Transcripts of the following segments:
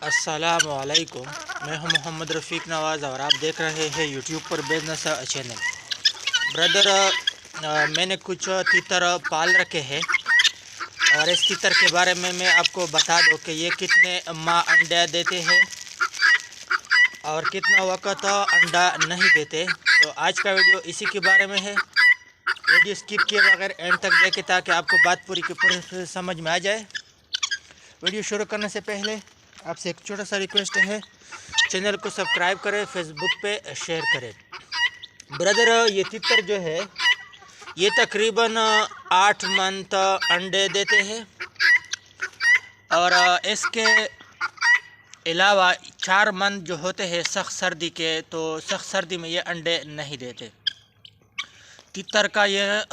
अस्सलामुअलैकुम। मैं हूं मोहम्मद रफ़ीक नवाज़ और आप देख रहे हैं यूट्यूब पर बिजनेस चैनल। ब्रदर, मैंने कुछ तीतर पाल रखे हैं और इस तीतर के बारे में मैं आपको बता दूं कि ये कितने माह अंडा देते हैं और कितना वक्त अंडा नहीं देते। तो आज का वीडियो इसी के बारे में है। वीडियो स्किप किए बगैर एंड तक देखें ताकि आपको बात पूरी की पूरी समझ में आ जाए। वीडियो शुरू करने से पहले आपसे एक छोटा सा रिक्वेस्ट है, चैनल को सब्सक्राइब करें, फेसबुक पे शेयर करें। ब्रदर, ये तितर जो है ये तकरीबन 8 मंथ अंडे देते हैं और इसके अलावा 4 मंथ जो होते हैं सख्त सर्दी के, तो सख्त सर्दी में ये अंडे नहीं देते। तितर का यह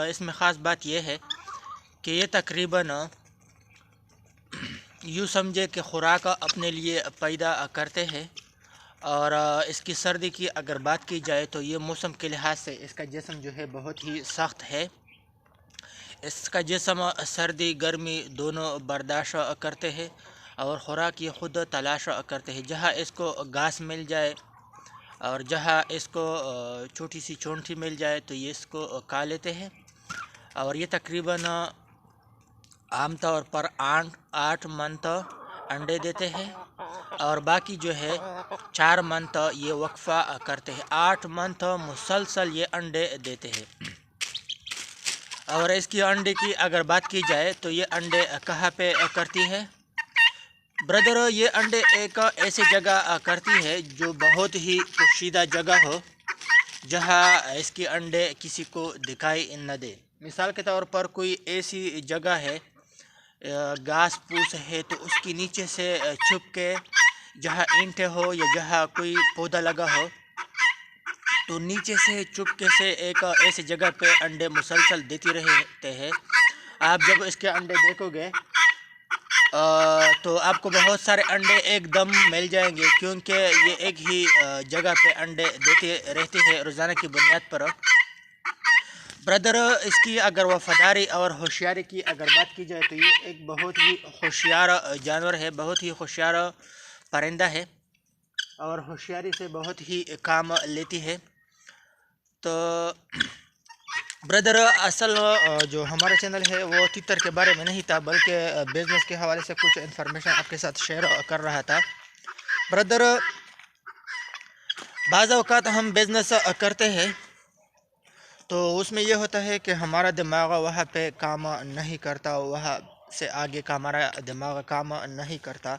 इसमें ख़ास बात यह है कि ये तकरीबन यूँ समझे कि खुराक अपने लिए पैदा करते हैं और इसकी सर्दी की अगर बात की जाए तो ये मौसम के लिहाज से इसका जिस्म जो है बहुत ही सख्त है। इसका जिस्म सर्दी गर्मी दोनों बर्दाश्त करते हैं और खुराक ये ख़ुद तलाश करते हैं। जहाँ इसको घास मिल जाए और जहाँ इसको छोटी सी चोंठी मिल जाए तो ये इसको खा लेते हैं। और ये तकरीबन आमतौर पर 8 मंथ अंडे देते हैं और बाकी जो है 4 मंथ ये वक्फा करते हैं। 8 मंथ मुसलसल ये अंडे देते हैं। और इसकी अंडे की अगर बात की जाए तो ये अंडे कहाँ पे करती है ब्रदर? ये अंडे एक ऐसी जगह करती है जो बहुत ही पोशीदा जगह हो, जहाँ इसके अंडे किसी को दिखाई न दे। मिसाल के तौर पर कोई ऐसी जगह है, घास फूस है, तो उसके नीचे से छुप के जहाँ ईंटें हो या जहाँ कोई पौधा लगा हो तो नीचे से चुपके से एक ऐसी जगह पे अंडे मुसलसल देती रहते हैं। आप जब इसके अंडे देखोगे तो आपको बहुत सारे अंडे एकदम मिल जाएंगे, क्योंकि ये एक ही जगह पे अंडे देते रहते हैं रोज़ाना की बुनियाद पर। ब्रदर, इसकी अगर वफ़ादारी और होशियारी की अगर बात की जाए तो ये एक बहुत ही होशियार जानवर है, बहुत ही होशियार परिंदा है और होशियारी से बहुत ही काम लेती है। तो ब्रदर, असल जो हमारा चैनल है वो तितर के बारे में नहीं था, बल्कि बिज़नेस के हवाले से कुछ इन्फॉर्मेशन आपके साथ शेयर कर रहा था। ब्रदर, बाज़ औक़ात हम बिज़नेस करते हैं तो उसमें यह होता है कि हमारा दिमाग वहाँ पे काम नहीं करता, वहाँ से आगे का हमारा दिमाग काम नहीं करता।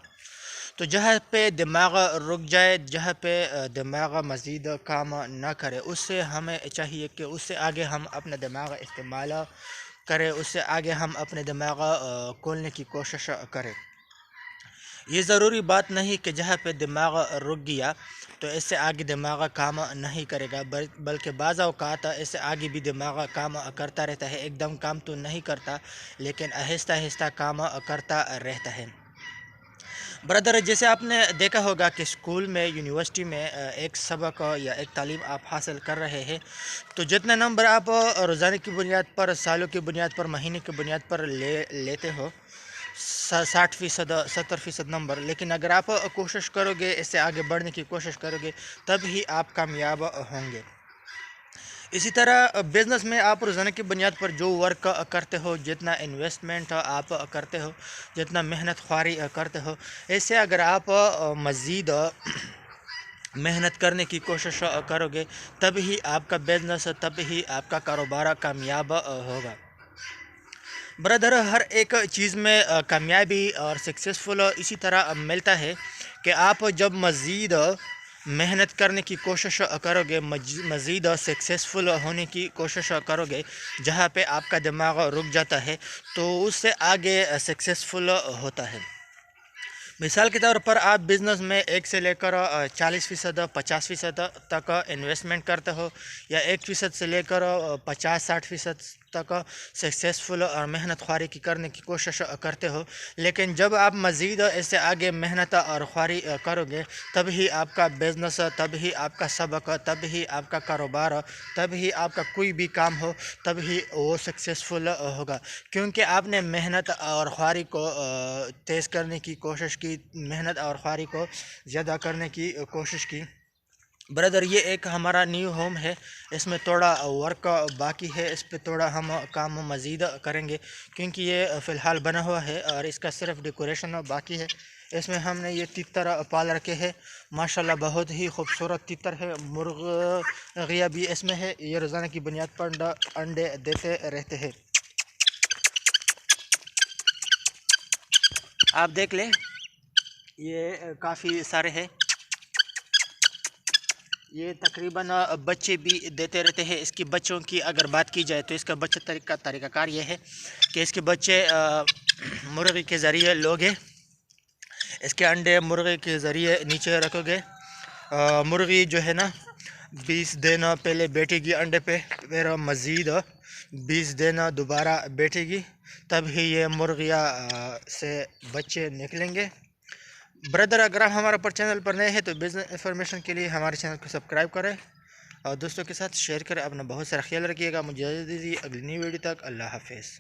तो जहाँ पे दिमाग रुक जाए, जहाँ पे दिमाग मज़ीद काम ना करे, उससे हमें चाहिए कि उससे आगे हम अपना दिमाग इस्तेमाल करें, उससे आगे हम अपने दिमाग खोलने की कोशिश करें। ये ज़रूरी बात नहीं कि जहाँ पे दिमाग रुक गया तो इससे आगे दिमाग काम नहीं करेगा, बल्कि बाज़ औक़ात इससे आगे भी दिमाग काम करता रहता है। एकदम काम तो नहीं करता, लेकिन आहिस्ता आहिस्ता काम करता रहता है। ब्रदर, जैसे आपने देखा होगा कि स्कूल में, यूनिवर्सिटी में एक सबक या एक तालीम आप हासिल कर रहे हैं तो जितने नंबर आप रोज़ाना की बुनियाद पर, सालों की बुनियाद पर, महीने की बुनियाद पर लेते हो 60% 70% नंबर, लेकिन अगर आप कोशिश करोगे, इससे आगे बढ़ने की कोशिश करोगे, तब ही आप कामयाब होंगे। इसी तरह बिज़नेस में आप रोज़ाना की बुनियाद पर जो वर्क करते हो, जितना इन्वेस्टमेंट आप करते हो, जितना मेहनत ख्वारी करते हो, इससे अगर आप मज़ीद मेहनत करने की कोशिश करोगे तब ही आपका बिज़नेस, तब ही आपका कारोबार कामयाब होगा। ब्रदर, हर एक चीज़ में कामयाबी और सक्सेसफुल इसी तरह मिलता है कि आप जब मज़ीद मेहनत करने की कोशिश करोगे, मज़ीद सक्सेसफुल होने की कोशिश करोगे, जहाँ पे आपका दिमाग रुक जाता है तो उससे आगे सक्सेसफुल होता है। मिसाल के तौर पर आप बिज़नेस में 1 से लेकर 40% 50% तक इन्वेस्टमेंट करते हो, या 1% से लेकर 50-60% تک سکسیزفل اور محنت خواری کی کرنے کی کوشش کرتے ہو، لیکن جب آپ مزید اس سے آگے محنت اور خواری کرو گے، تب ہی آپ کا بزنس، تب ہی آپ کا سبق، تب ہی آپ کا کاروبار، تب ہی آپ کا کوئی بھی کام ہو، تب ہی وہ سکسیزفل ہوگا، کیونکہ آپ نے محنت اور خواری کو تیز کرنے کی کوشش کی، محنت اور خواری کو زیادہ کرنے کی کوشش کی۔ برادر، یہ ایک ہمارا نیو ہوم ہے، اس میں تھوڑا ورک باقی ہے، اس پہ تھوڑا ہم کام مزید کریں گے، کیونکہ یہ فی الحال بنا ہوا ہے اور اس کا صرف ڈیکوریشن باقی ہے۔ اس میں ہم نے یہ تیتر پال رکھے ہیں، ماشاءاللہ بہت ہی خوبصورت تیتر ہے، مرغیاں بھی اس میں ہے، یہ روزانہ کی بنیاد پر انڈے دیتے رہتے ہیں۔ آپ دیکھ لیں، یہ کافی سارے ہیں، یہ تقریباً بچے بھی دیتے رہتے ہیں۔ اس کی بچوں کی اگر بات کی جائے تو اس کا بچہ طریقہ کار یہ ہے کہ اس کے بچے مرغی کے ذریعے لوگے، اس کے انڈے مرغی کے ذریعے نیچے رکھو گے، مرغی جو ہے نا 20 دن پہلے بیٹھے گی انڈے پہ، پھر مزید 20 دن دوبارہ بیٹھے گی، تب ہی یہ مرغیاں سے بچے نکلیں گے۔ بردر، اگر آپ ہمارے پر چینل پر نئے ہیں تو بزنس انفارمیشن کے لیے ہمارے چینل کو سبسکرائب کریں اور دوستوں کے ساتھ شیئر کریں۔ اپنا بہت سارا خیال رکھیے گا، مجھے اجازت دیجیے، اگلی نئی ویڈیو تک اللہ حافظ۔